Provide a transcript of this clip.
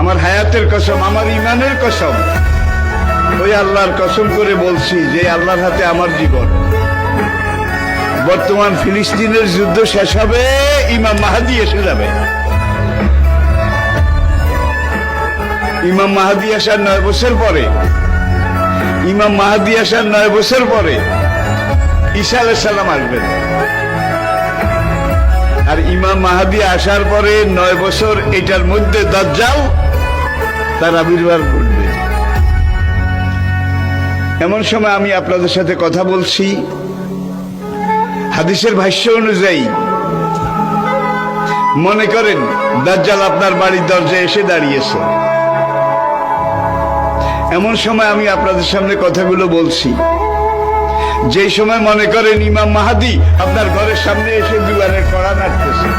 আমার হায়াতের কসম, আমার ইমানের কসম, ওই আল্লাহর কসম করে বলছি যে আল্লাহর হাতে আমার জীবন। বর্তমান ফিলিস্তিনের যুদ্ধ শেষ হবে, ইমাম মাহাদি এসে যাবে। ইমাম মাহাদি আসার 9 বছর পরে, ইমাম মাহাদি আসার 9 বছর পরে ঈসা আলাইহিস সালাম আসবেন। আর ইমাম মাহাদি আসার পরে 9 বছর, এটার মধ্যে দাজ্জাল তার আবির্ভাব ঘটবে। এমন সময় আমি আপনাদের সাথে কথা বলছি, হাদিসের ভাষ্য অনুযায়ী মনে করেন দাজ্জাল আপনার বাড়ির দরজায় এসে দাঁড়িয়েছে। এমন সময় আমি আপনাদের সামনে কথাগুলো বলছি, যেই সময় মনে করেন ইমাম মাহাদি আপনার ঘরের সামনে এসে দুয়ারে কড়া নাড়তেছে।